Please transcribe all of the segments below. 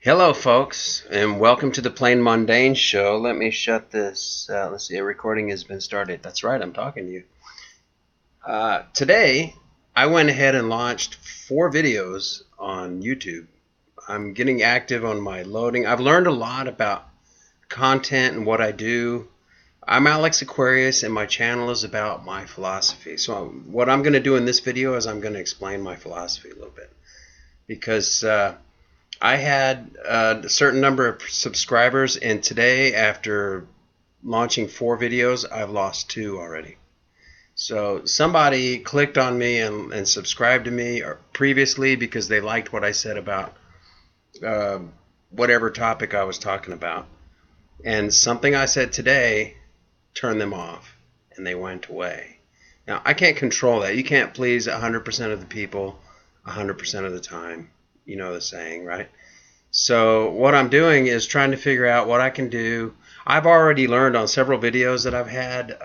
Hello, folks, and welcome to the Plain Mundane Show. Let me shut this. Let's see, a recording has been started. That's right, I'm talking to you. Today, I went ahead and launched 4 videos on YouTube. I'm getting active on my loading. I've learned a lot about content and what I do. I'm Alex Aquarius, and my channel is about my philosophy. So what I'm going to do in this video is I'm going to explain my philosophy a little bit. Because I had a certain number of subscribers, and today, after launching 4 videos, I've lost 2 already. So somebody clicked on me and subscribed to me previously because they liked what I said about whatever topic I was talking about. And something I said today turned them off, and they went away. Now, I can't control that. You can't please 100% of the people 100% of the time. You know the saying, right? So what I'm doing is trying to figure out what I can do. I've already learned on several videos that I've had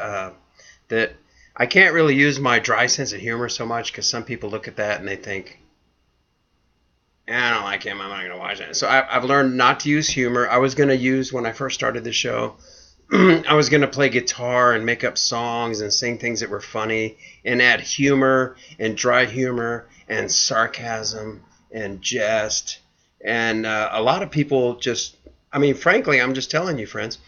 that I can't really use my dry sense of humor so much, because some people look at that and they think, I don't like him, I'm not going to watch it. So I've learned not to use humor. I was going to use, when I first started the show, I was going to play guitar and make up songs and sing things that were funny and add humor and dry humor and sarcasm and jest. And a lot of people just, frankly, I'm just telling you, friends,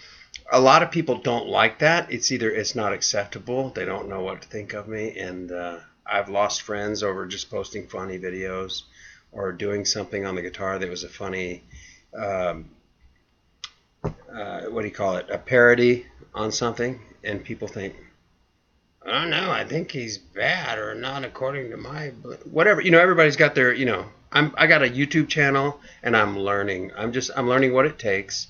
a lot of people don't like that. It's either it's not acceptable, they don't know what to think of me, and I've lost friends over just posting funny videos or doing something on the guitar that was a funny, what do you call it, a parody on something, and people think, oh no, I think he's bad, or not according to my, whatever. Everybody's got their, I got a YouTube channel, and I'm learning. I'm learning what it takes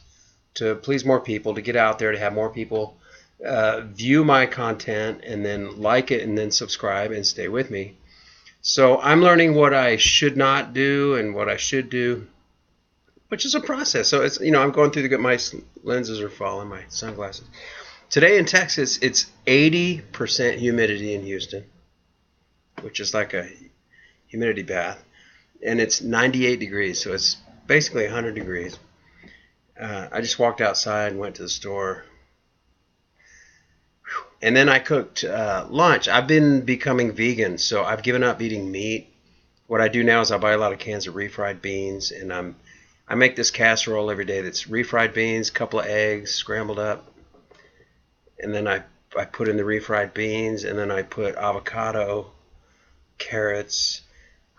to please more people, to get out there, to have more people view my content, and then like it, and then subscribe and stay with me. So I'm learning what I should not do and what I should do, which is a process. So it's, I'm going through my lenses are falling, my sunglasses. Today in Texas, it's 80% humidity in Houston, which is like a humidity bath, and it's 98 degrees, so it's basically 100 degrees. I just walked outside and went to the store, and then I cooked lunch. I've been becoming vegan, so I've given up eating meat. What I do now is I buy a lot of cans of refried beans, and I make this casserole every day that's refried beans, a couple of eggs scrambled up, and then I put in the refried beans, and then I put avocado, carrots,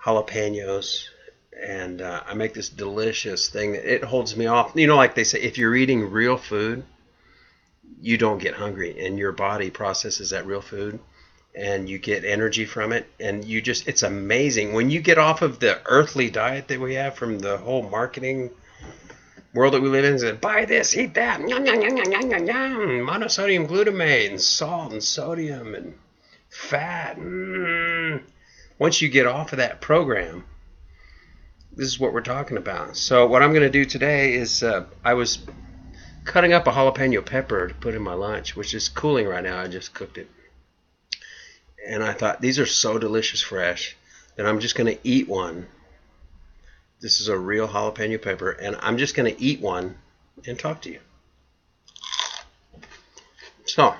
jalapeños, and I make this delicious thing. It holds me off. Like they say, if you're eating real food, you don't get hungry, and your body processes that real food, and you get energy from it, and it's amazing. When you get off of the earthly diet that we have from the whole marketing world that we live in, and said, buy this, eat that, monosodium glutamate and salt and sodium and fat. Once you get off of that program, this is what we're talking about. So what I'm going to do today is I was cutting up a jalapeno pepper to put in my lunch, which is cooling right now. I just cooked it. And I thought, these are so delicious fresh that I'm just going to eat one. This is a real jalapeno pepper, and I'm just going to eat one and talk to you. So,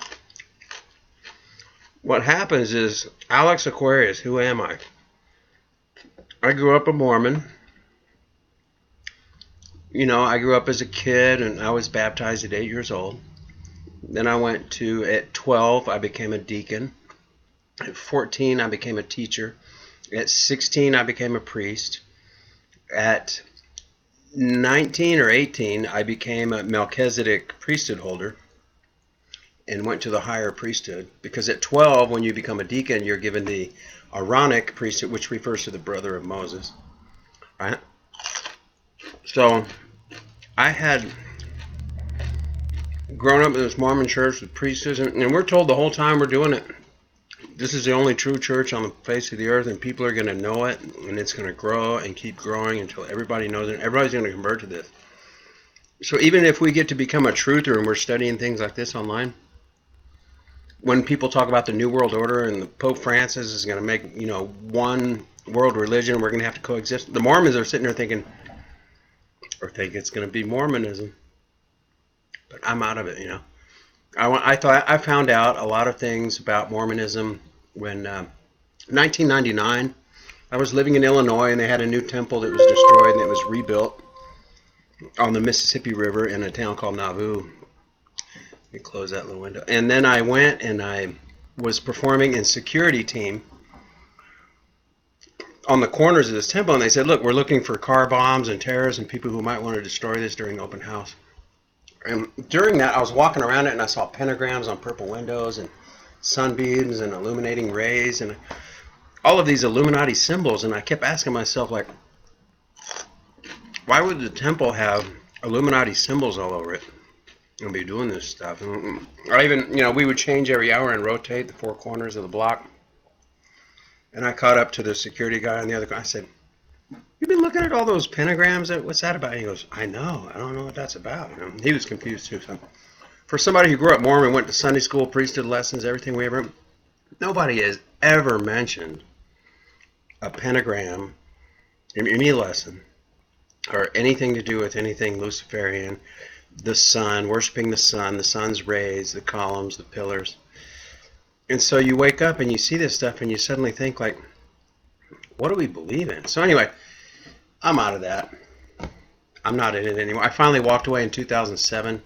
what happens is, Alex Aquarius, who am I? I grew up a Mormon. I grew up as a kid, and I was baptized at 8 years old. Then at 12, I became a deacon. At 14, I became a teacher. At 16, I became a priest. At 19 or 18, I became a Melchizedek priesthood holder and went to the higher priesthood. Because at 12, when you become a deacon, you're given the Aaronic priesthood, which refers to the brother of Moses. Right? So I had grown up in this Mormon church with priesthoods, and we're told the whole time we're doing it, this is the only true church on the face of the earth, and people are going to know it, and it's going to grow and keep growing until everybody knows it. Everybody's going to convert to this. So even if we get to become a truther and we're studying things like this online, when people talk about the New World Order and the Pope Francis is going to make, one world religion, we're going to have to coexist. The Mormons are sitting there thinking, or think it's going to be Mormonism. But I'm out of it, you know. I found out a lot of things about Mormonism when 1999. I was living in Illinois, and they had a new temple that was destroyed, and it was rebuilt on the Mississippi River in a town called Nauvoo. Let me close that little window. And then I went and I was performing in security team on the corners of this temple, and they said, look, we're looking for car bombs and terrorists and people who might want to destroy this during open house. And during that, I was walking around it, and I saw pentagrams on purple windows and sunbeams and illuminating rays and all of these Illuminati symbols, and I kept asking myself, like, why would the temple have Illuminati symbols all over it and be doing this stuff? And I even, you know, we would change every hour and rotate the four corners of the block. And I caught up to the security guy on the other guy. I said, you've been looking at all those pentagrams? What's that about? And he goes, I know. I don't know what that's about. You know, he was confused too. So for somebody who grew up Mormon, went to Sunday school, priesthood lessons, everything we ever, nobody has ever mentioned a pentagram in any lesson or anything to do with anything Luciferian, the sun, worshiping the sun's rays, the columns, the pillars. And so you wake up and you see this stuff and you suddenly think, like, what do we believe in? So anyway, I'm out of that. I'm not in it anymore. I finally walked away in 2007.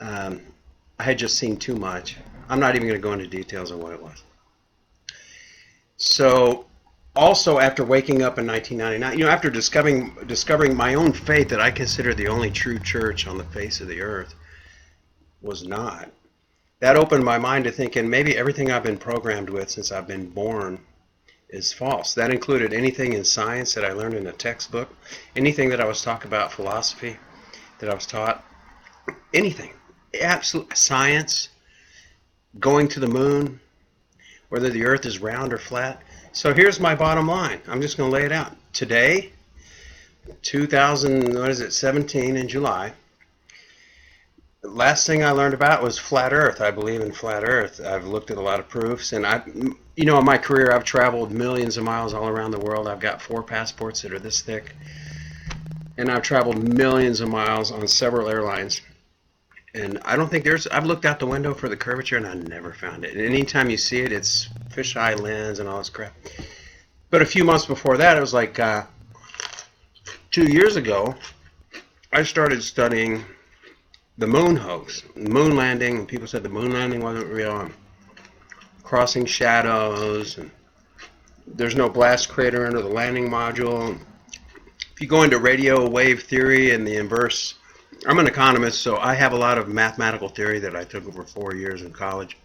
I had just seen too much. I'm not even going to go into details on what it was. So also after waking up in 1999, you know, after discovering my own faith that I consider the only true church on the face of the earth was not. That opened my mind to thinking maybe everything I've been programmed with since I've been born is false. That included anything in science that I learned in a textbook, anything that I was taught about philosophy that I was taught, anything, absolute science, going to the moon, whether the earth is round or flat. So here's my bottom line. I'm just going to lay it out. Today, 2017 in July, the last thing I learned about was flat earth. I believe in flat earth. I've looked at a lot of proofs, and you know, in my career, I've traveled millions of miles all around the world. I've got 4 passports that are this thick, and I've traveled millions of miles on several airlines. And I don't think I've looked out the window for the curvature, and I never found it. And anytime you see it, it's fisheye lens and all this crap. But a few months before that, it was like 2 years ago, I started studying the moon hoax, moon landing, and people said the moon landing wasn't real, and crossing shadows, and there's no blast crater under the landing module. If you go into radio wave theory and the inverse, I'm an economist, so I have a lot of mathematical theory that I took over 4 years in college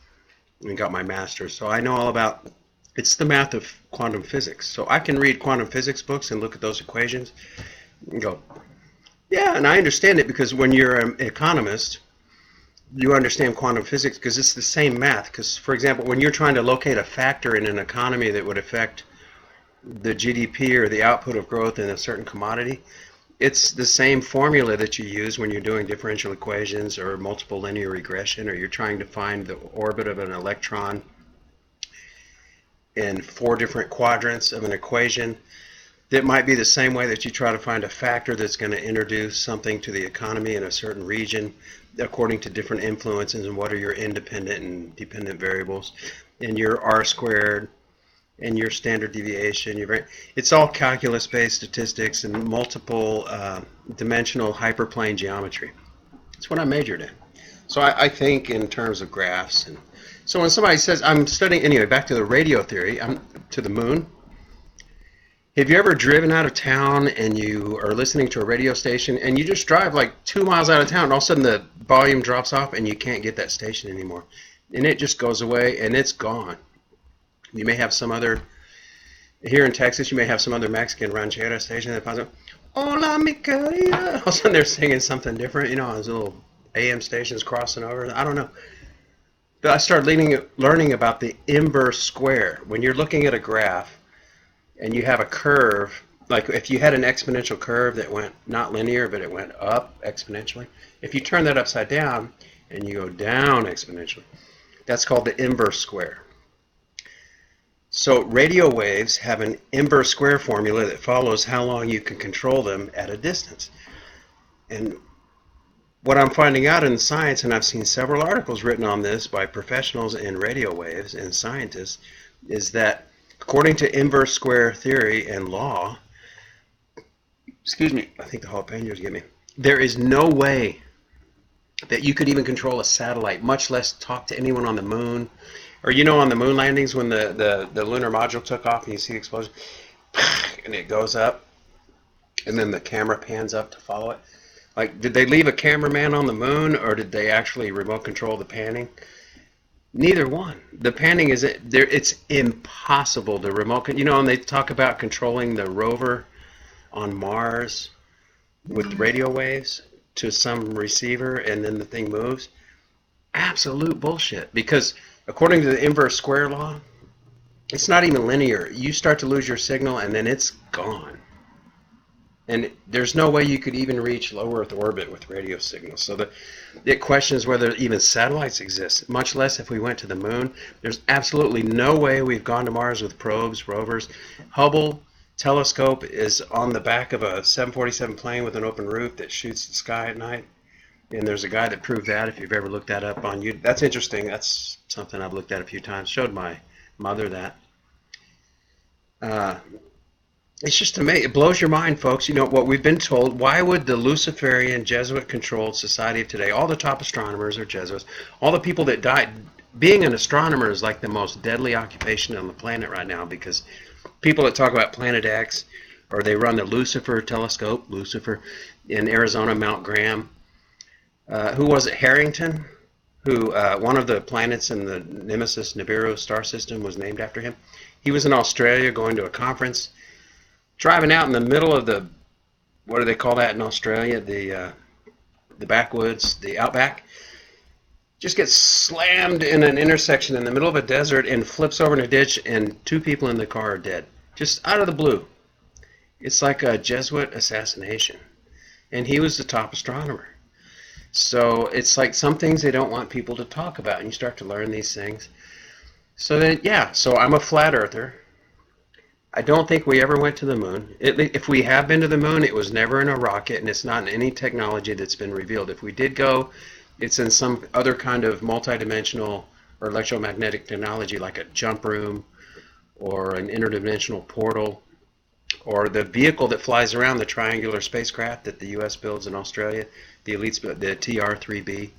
and got my master's. So I know all about, it's the math of quantum physics. So I can read quantum physics books and look at those equations and go, yeah, and I understand it because when you're an economist, you understand quantum physics because it's the same math. Because, for example, when you're trying to locate a factor in an economy that would affect the GDP or the output of growth in a certain commodity, it's the same formula that you use when you're doing differential equations or multiple linear regression, or you're trying to find the orbit of an electron in 4 different quadrants of an equation. That might be the same way that you try to find a factor that's going to introduce something to the economy in a certain region according to different influences and what are your independent and dependent variables and your R squared and your standard deviation. It's all calculus-based statistics and multiple dimensional hyperplane geometry. That's what I majored in. So I think in terms of graphs. And so when somebody says, I'm studying, anyway, back to the radio theory, I'm to the moon. Have you ever driven out of town and you are listening to a radio station and you just drive like 2 miles out of town and all of a sudden the volume drops off and you can't get that station anymore and it just goes away and it's gone? You may have some other, here in Texas, you may have some other Mexican ranchera station that pops up, hola mi querida. All of a sudden they're singing something different, you know, those little AM stations crossing over. I don't know. But I started learning about the inverse square. When you're looking at a graph, and you have a curve, like if you had an exponential curve that went not linear, but it went up exponentially, if you turn that upside down and you go down exponentially, that's called the inverse square. So radio waves have an inverse square formula that follows how long you can control them at a distance. And what I'm finding out in science, and I've seen several articles written on this by professionals in radio waves and scientists, is that according to inverse square theory and law, excuse me, I think the jalapeños get me, there is no way that you could even control a satellite, much less talk to anyone on the moon. Or on the moon landings when the lunar module took off and you see the explosion, and it goes up, and then the camera pans up to follow it. Like, did they leave a cameraman on the moon, or did they actually remote control the panning? Neither one. The panning is there. It's impossible to remote. And they talk about controlling the rover on Mars with radio waves to some receiver, and then the thing moves. Absolute bullshit. Because according to the inverse square law, it's not even linear. You start to lose your signal, and then it's gone. And there's no way you could even reach low Earth orbit with radio signals. So it questions whether even satellites exist, much less if we went to the moon. There's absolutely no way we've gone to Mars with probes, rovers. Hubble telescope is on the back of a 747 plane with an open roof that shoots the sky at night. And there's a guy that proved that, if you've ever looked that up on YouTube. That's interesting. That's something I've looked at a few times. Showed my mother that. It's just amazing. It blows your mind, folks. What we've been told. Why would the Luciferian, Jesuit-controlled society of today, all the top astronomers are Jesuits, all the people that died, being an astronomer is like the most deadly occupation on the planet right now, because people that talk about Planet X, or they run the Lucifer telescope, Lucifer, in Arizona, Mount Graham. Who was it? Harrington, who one of the planets in the Nemesis Nibiru star system was named after him. He was in Australia going to a conference, driving out in the middle of the, what do they call that in Australia? The backwoods, the outback. Just gets slammed in an intersection in the middle of a desert and flips over in a ditch, and 2 people in the car are dead. Just out of the blue. It's like a Jesuit assassination. And he was the top astronomer. So it's like some things they don't want people to talk about, and you start to learn these things. So then, so I'm a flat earther. I don't think we ever went to the moon. If we have been to the moon, it was never in a rocket, and it's not in any technology that's been revealed. If we did go, it's in some other kind of multidimensional or electromagnetic technology, like a jump room or an interdimensional portal, or the vehicle that flies around, the triangular spacecraft that the U.S. builds in Australia, the elites, the TR-3B.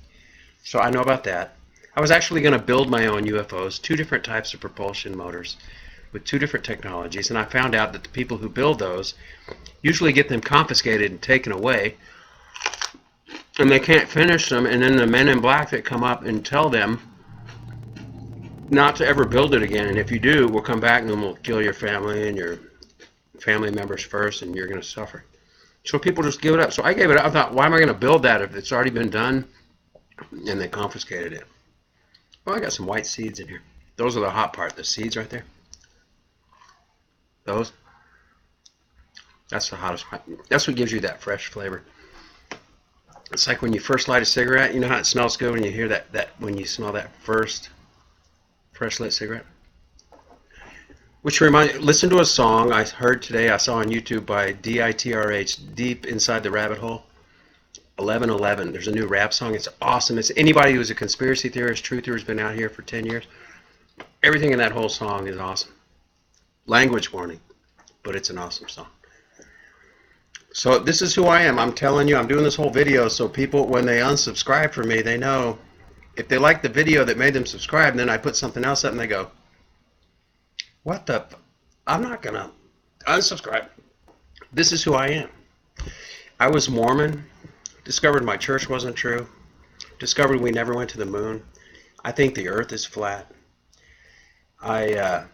So I know about that. I was actually going to build my own UFOs, 2 different types of propulsion motors with 2 different technologies, and I found out that the people who build those usually get them confiscated and taken away, and they can't finish them, and then the men in black that come up and tell them not to ever build it again, and if you do, we'll come back and then we'll kill your family and your family members first, and you're going to suffer. So people just give it up. So I gave it up. I thought, why am I going to build that if it's already been done? And they confiscated it. Well, I got some white seeds in here. Those are the hot part, the seeds right there. Those. That's the hottest part. That's what gives you that fresh flavor. It's like when you first light a cigarette, you know how it smells good when you hear that when you smell that first fresh lit cigarette? Which listen to a song I heard today, I saw on YouTube by DITRH, Deep Inside the Rabbit Hole, 1111. There's a new rap song. It's awesome. It's anybody who's a conspiracy theorist, truther, who's been out here for 10 years. Everything in that whole song is awesome. Language warning, but it's an awesome song. So this is who I am. I'm telling you, I'm doing this whole video so people, when they unsubscribe from me, they know if they like the video that made them subscribe, and then I put something else up and they go, what the? I'm not going to unsubscribe. This is who I am. I was Mormon, discovered my church wasn't true, discovered we never went to the moon. I think the earth is flat. What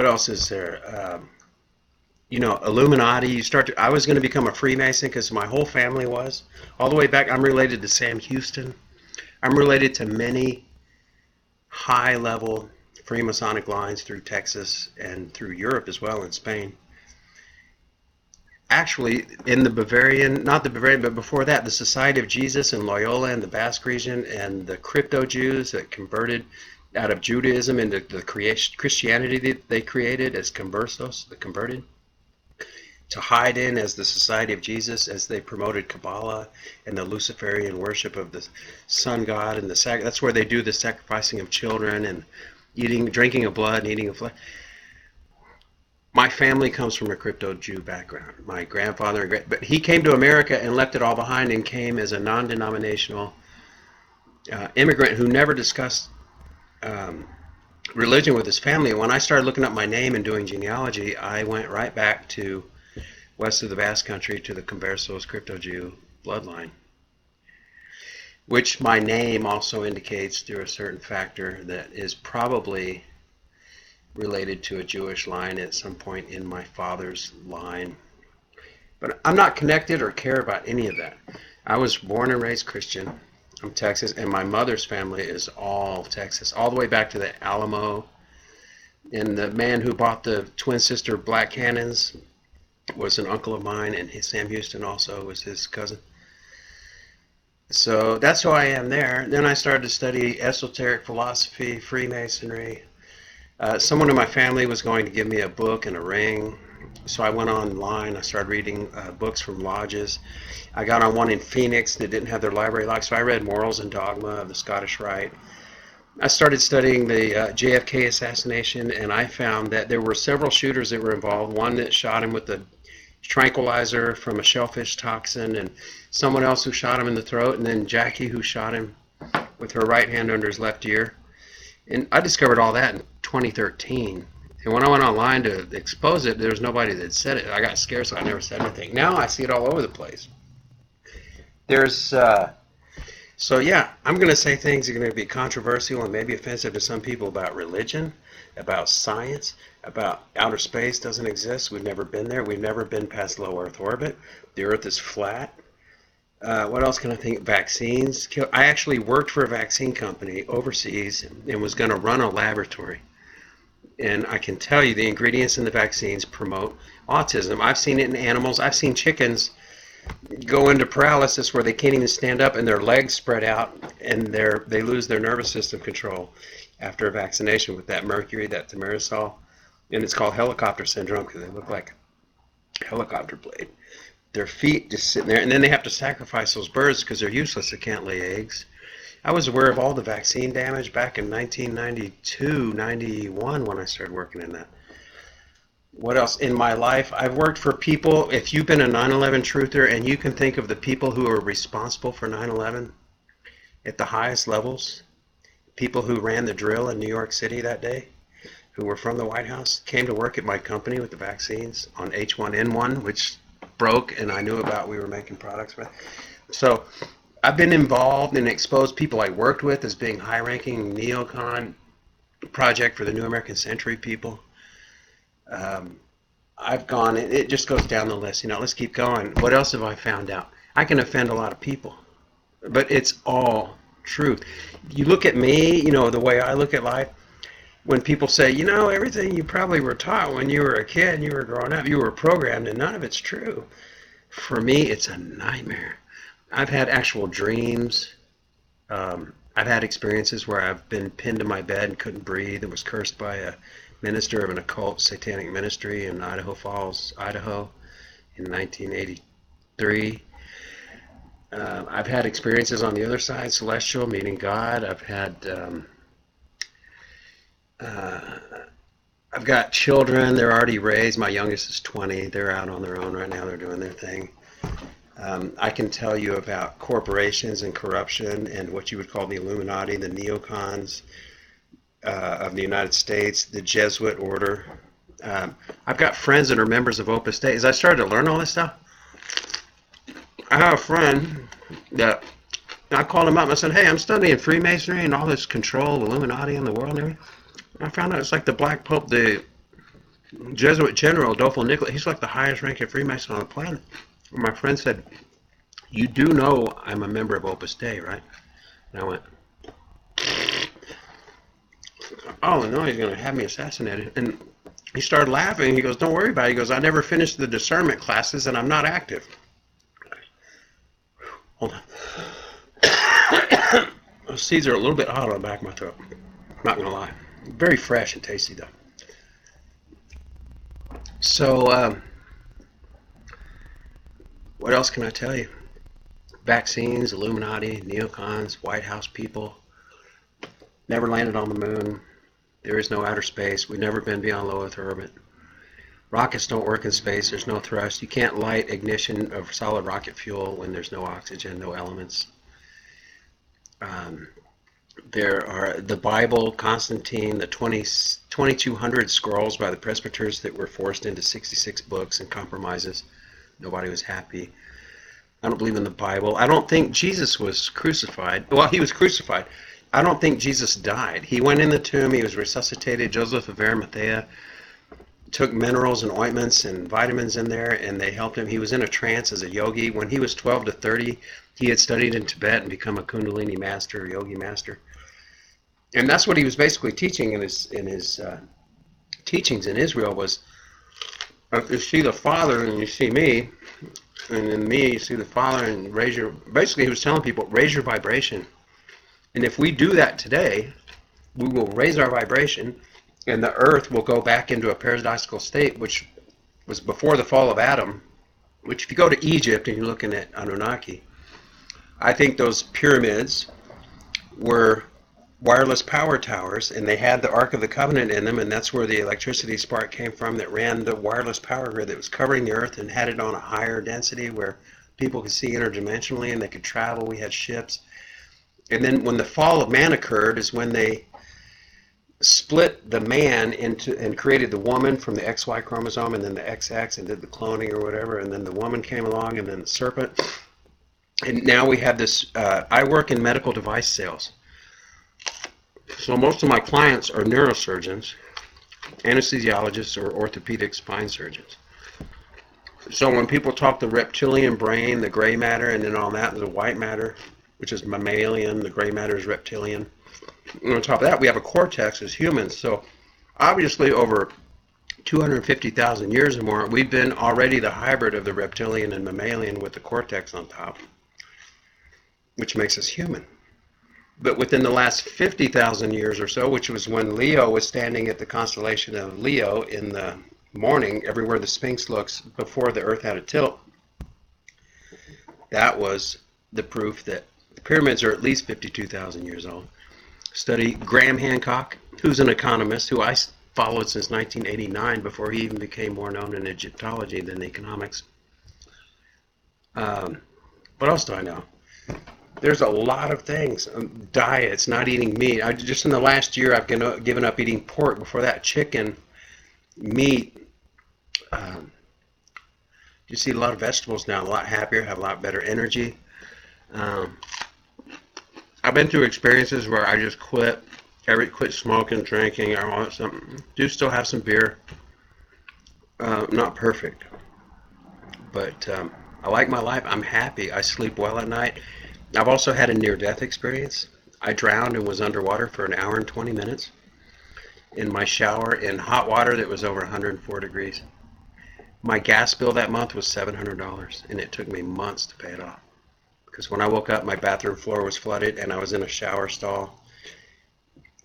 else is there? Illuminati. I was going to become a Freemason because my whole family was. All the way back, I'm related to Sam Houston. I'm related to many high-level Freemasonic lines through Texas and through Europe as well, in Spain. Actually, in the Bavarian, not the Bavarian, but before that, the Society of Jesus in Loyola and the Basque region, and the crypto Jews that converted out of Judaism into the Christianity that they created as conversos, the converted, to hide in as the Society of Jesus, as they promoted Kabbalah and the Luciferian worship of the sun god, and that's where they do the sacrificing of children and drinking of blood and eating of flesh. My family comes from a crypto Jew background. My grandfather, but he came to America and left it all behind and came as a non-denominational immigrant who never discussed religion with his family. And when I started looking up my name and doing genealogy, I went right back to west of the Basque Country to the Conversos crypto Jew bloodline, which my name also indicates through a certain factor that is probably related to a Jewish line at some point in my father's line. But I'm not connected or care about any of that. I was born and raised Christian. I'm Texas, and my mother's family is all Texas, all the way back to the Alamo. And the man who bought the twin sister black cannons was an uncle of mine, and Sam Houston also was his cousin. So that's who I am there. Then I started to study esoteric philosophy, Freemasonry. Someone in my family was going to give me a book and a ring, so I went online. I started reading books from lodges. I got on one in Phoenix that didn't have their library locked, so I read Morals and Dogma of the Scottish Rite. I started studying the JFK assassination, and I found that there were several shooters that were involved. One that shot him with a tranquilizer from a shellfish toxin, and someone else who shot him in the throat, and then Jackie who shot him with her right hand under his left ear. And I discovered all that in 2013. And when I went online to expose it, there was nobody that said it. I got scared, so I never said anything. Now I see it all over the place. So yeah, I'm going to say things that are going to be controversial and maybe offensive to some people about religion, about science, about outer space doesn't exist. We've never been there. We've never been past low Earth orbit. The Earth is flat. What else can I think? Vaccines. I actually worked for a vaccine company overseas and was going to run a laboratory. And I can tell you the ingredients in the vaccines promote autism. I've seen it in animals. I've seen chickens go into paralysis where they can't even stand up and their legs spread out and they lose their nervous system control after a vaccination with that mercury, that thimerosal. And it's called helicopter syndrome because they look like a helicopter blade. Their feet just sitting there, and then they have to sacrifice those birds because they're useless. They can't lay eggs. I was aware of all the vaccine damage back in 1992, 91 when I started working in that. What else in my life? I've worked for people. If you've been a 9/11 truther and you can think of the people who are responsible for 9/11 at the highest levels, people who ran the drill in New York City that day, who were from the White House, came to work at my company with the vaccines on H1N1, which broke, and I knew about. We were making products for it. So I've been involved and exposed people I worked with as being high-ranking neocon project for the New American Century people. I've gone, it just goes down the list. Let's keep going. What else have I found out? I can offend a lot of people, but it's all truth. You look at me, the way I look at life, when people say, everything you probably were taught when you were a kid and you were growing up, you were programmed, and none of it's true. For me, it's a nightmare. I've had actual dreams. I've had experiences where I've been pinned to my bed and couldn't breathe and was cursed by a minister of an occult satanic ministry in Idaho Falls, Idaho in 1983. I've had experiences on the other side, celestial, meeting God. I've got children. They're already raised. My youngest is 20. They're out on their own right now. They're doing their thing. I can tell you about corporations and corruption and what you would call the Illuminati, the neocons of the United States, the Jesuit order. I've got friends that are members of Opus Dei. As I started to learn all this stuff, I have a friend that I called him up and I said, hey, I'm studying Freemasonry and all this control, Illuminati in the world and everything. I found out it's like the Black Pope, the Jesuit general, Adolfo Nicola. He's like the highest ranking Freemason on the planet. And my friend said, you do know I'm a member of Opus Dei, right? And I went, oh, no, he's going to have me assassinated. And he started laughing. He goes, don't worry about it. He goes, I never finished the discernment classes and I'm not active. Hold on. Those seeds are a little bit hot on the back of my throat. Not gonna lie, very fresh and tasty though. So, what else can I tell you? Vaccines, Illuminati, neocons, White House people, never landed on the moon. There is no outer space. We've never been beyond low Earth orbit. Rockets don't work in space. There's no thrust. You can't light ignition of solid rocket fuel when there's no oxygen, no elements. There are the Bible, Constantine, the 2200 scrolls by the presbyters that were forced into 66 books and compromises. Nobody was happy. I don't believe in the Bible. I don't think Jesus was crucified. Well, he was crucified. I don't think Jesus died. He went in the tomb. He was resuscitated. Joseph of Arimathea took minerals and ointments and vitamins in there, and they helped him. He was in a trance as a yogi. When he was 12 to 30, he had studied in Tibet and become a Kundalini master, yogi master. And that's what he was basically teaching in his teachings in Israel was, if you see the Father and you see me, and in me you see the Father and raise your, basically he was telling people, raise your vibration. And if we do that today, we will raise our vibration and the earth will go back into a paradisical state, which was before the fall of Adam, which if you go to Egypt and you're looking at Anunnaki, I think those pyramids were wireless power towers, and they had the Ark of the Covenant in them, and that's where the electricity spark came from that ran the wireless power grid that was covering the earth and had it on a higher density where people could see interdimensionally and they could travel. We had ships. And then when the fall of man occurred is when they split the man into and created the woman from the XY chromosome and then the XX and did the cloning or whatever, and then the woman came along and then the serpent. And now we have this, I work in medical device sales. So most of my clients are neurosurgeons, anesthesiologists, or orthopedic spine surgeons. So when people talk the reptilian brain, the gray matter, and then all that, the white matter, which is mammalian, the gray matter is reptilian. And on top of that, we have a cortex as humans. So obviously over 250,000 years or more, we've been already the hybrid of the reptilian and mammalian with the cortex on top, which makes us human. But within the last 50,000 years or so, which was when Leo was standing at the constellation of Leo in the morning, everywhere the Sphinx looks before the Earth had a tilt, that was the proof that the pyramids are at least 52,000 years old. Study Graham Hancock, who's an economist who I followed since 1989 before he even became more known in Egyptology than economics. What else do I know? There's a lot of things. Diets, not eating meat. Just in the last year, I've given up eating pork. Before that, chicken, meat. You see a lot of vegetables now. A lot happier, have a lot better energy. I've been through experiences where I just quit smoking, drinking. I want something. Do still have some beer. Not perfect, but I like my life. I'm happy. I sleep well at night. I've also had a near-death experience. I drowned and was underwater for an hour and 20 minutes in my shower in hot water that was over 104 degrees. My gas bill that month was $700, and it took me months to pay it off. Because when I woke up, my bathroom floor was flooded, and I was in a shower stall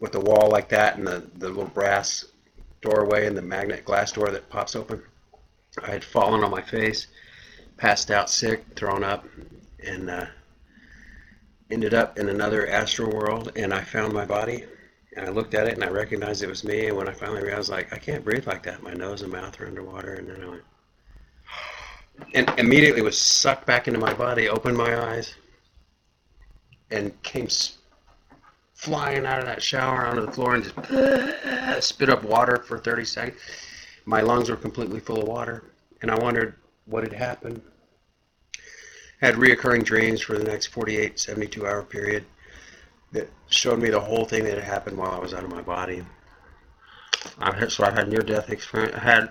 with a wall like that and the little brass doorway and the magnet glass door that pops open. I had fallen on my face, passed out sick, thrown up, and ended up in another astral world, and I found my body, and I looked at it, and I recognized it was me, and when I finally realized, like, I can't breathe like that. My nose and mouth are underwater, and then I went, and immediately was sucked back into my body, opened my eyes, and came flying out of that shower onto the floor and just spit up water for 30 seconds. My lungs were completely full of water, and I wondered what had happened. Had reoccurring dreams for the next 48, 72-hour period that showed me the whole thing that had happened while I was out of my body. So I've had near-death experience. I had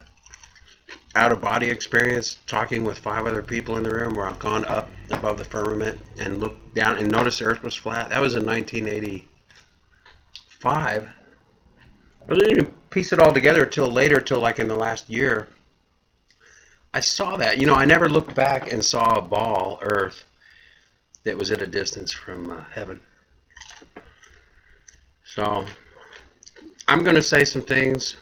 out-of-body experience talking with 5 other people in the room where I've gone up above the firmament and looked down and noticed the earth was flat. That was in 1985. I didn't even piece it all together till later, till like in the last year. I saw that. You know, I never looked back and saw a ball, Earth, that was at a distance from heaven. So, I'm going to say some things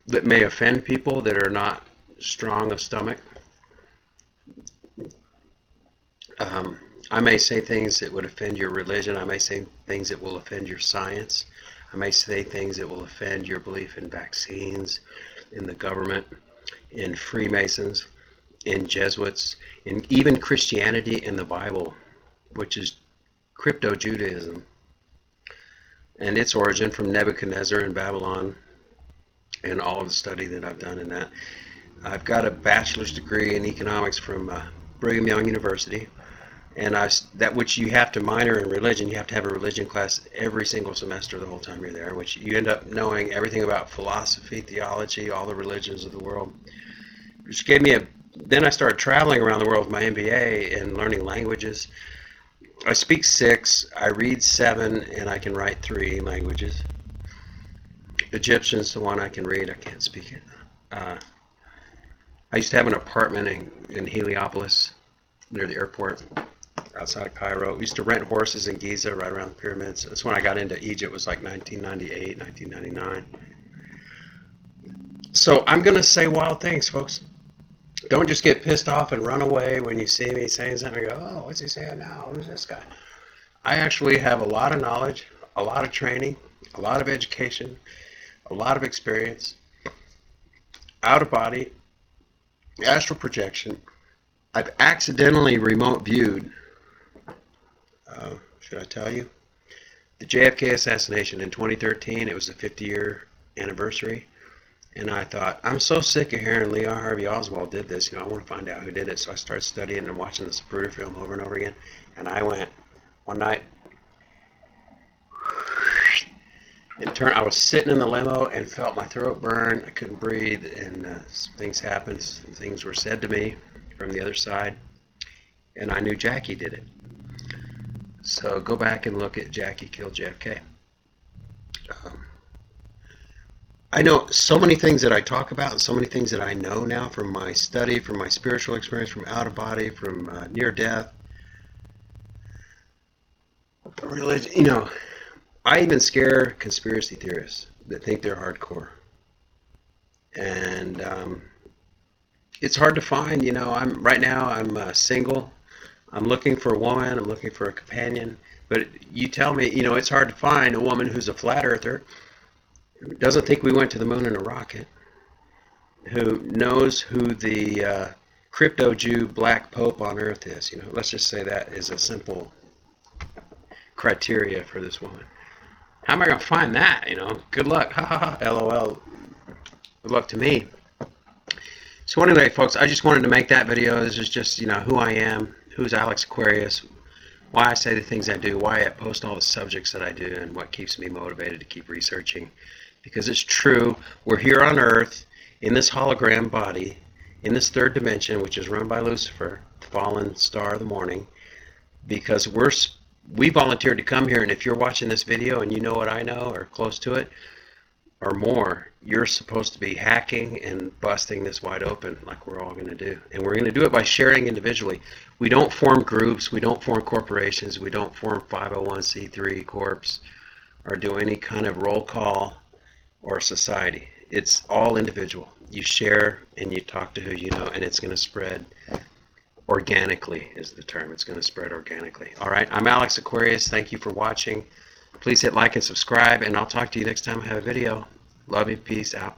that may offend people that are not strong of stomach. I may say things that would offend your religion. I may say things that will offend your science. I may say things that will offend your belief in vaccines, in the government, in Freemasons, in Jesuits, in even Christianity and the Bible, which is crypto-Judaism, and its origin from Nebuchadnezzar in Babylon, and all of the study that I've done in that. I've got a bachelor's degree in economics from Brigham Young University, and that which you have to minor in religion. You have to have a religion class every single semester the whole time you're there, which you end up knowing everything about philosophy, theology, all the religions of the world. Which gave me then I started traveling around the world with my MBA and learning languages. I speak 6, I read 7, and I can write 3 languages. Egyptian's the one I can read. I can't speak it. I used to have an apartment in Heliopolis near the airport outside of Cairo. We used to rent horses in Giza right around the pyramids. That's when I got into Egypt. It was like 1998, 1999. So I'm going to say wild things, folks. Don't just get pissed off and run away when you see me saying something and go, oh, what's he saying now? Who's this guy? I actually have a lot of knowledge, a lot of training, a lot of education, a lot of experience, out of body, astral projection. I've accidentally remote viewed, should I tell you? The JFK assassination in 2013. It was the 50-year anniversary. And I thought, I'm so sick of hearing Lee Harvey Oswald did this. I want to find out who did it. So I started studying and watching the Zapruder film over and over again. And I went one night, and I was sitting in the limo and felt my throat burn. I couldn't breathe, and things happened. Some things were said to me from the other side, and I knew Jackie did it. So go back and look at Jackie Killed JFK. I know so many things that I talk about, and so many things that I know now from my study, from my spiritual experience, from out of body, from near death, religion. I even scare conspiracy theorists that think they're hardcore, and it's hard to find. I'm single. I'm looking for a woman. I'm looking for a companion. But you tell me, it's hard to find a woman who's a flat earther, who doesn't think we went to the moon in a rocket, who knows who the crypto Jew black pope on earth is. Let's just say that is a simple criteria for this woman. How am I going to find that? Good luck. Ha ha ha. LOL. Good luck to me. So anyway, folks, I just wanted to make that video. This is just, who I am, who's Alex Aquarius, why I say the things I do, why I post all the subjects that I do, and what keeps me motivated to keep researching. Because it's true, we're here on Earth, in this hologram body, in this third dimension, which is run by Lucifer, the fallen star of the morning, because we volunteered to come here, and if you're watching this video and you know what I know, or close to it, or more, you're supposed to be hacking and busting this wide open like we're all going to do. And we're going to do it by sharing individually. We don't form groups, we don't form corporations, we don't form 501c3 corps, or do any kind of roll call or society. It's all individual. You share and you talk to who you know, and it's going to spread organically is the term. It's going to spread organically. All right, I'm Alex Aquarius. Thank you for watching. Please hit like and subscribe, and I'll talk to you next time I have a video. Love you. Peace out.